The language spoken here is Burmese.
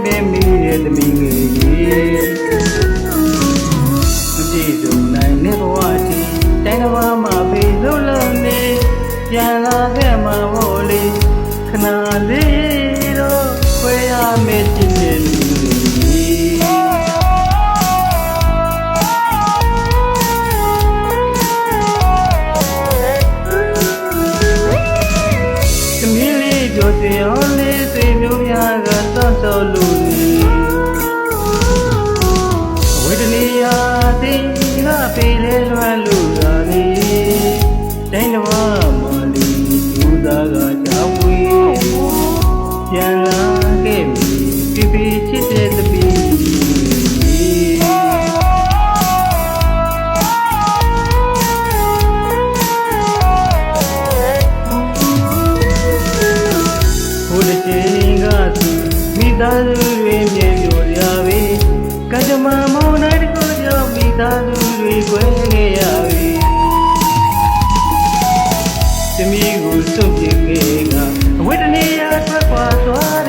တိုင်းပဲမိတဲ့သမီးငယ်ကြီးမပြေဆုံးနိုင်တဲ့ဘဝတီတိုင်းတစ်ပါးမှာဖေးလုံးလုံးနေပြန်လာခဲ့မှာမို့လေခဏလေးတော့ခွဲရမယ်ချစ်တဲ့လူပြောတရားလေးစိတ်မျိုးများကစောင့်ရှောက်လို့နေဝိတ္တနီယာတင်ကပေးလဲလွှမ်းလို့ရာနေတိုင်းတစ်ပါးမလီသူသားကကြောက်ဝေးပြန်လာခဲ့ပြီပြပြချစ်တဲ့သမီးမိသားစုတွေမြေလို့ရပြီကကြမမောင်းနိုင်တကိုကြောင့်မိသားစုတွေကွဲခဲ့ရပြီသမီးကိုစွန့်ပစ်ခဲ့ကအဝိတ္တနေရထွက်ခွာသွား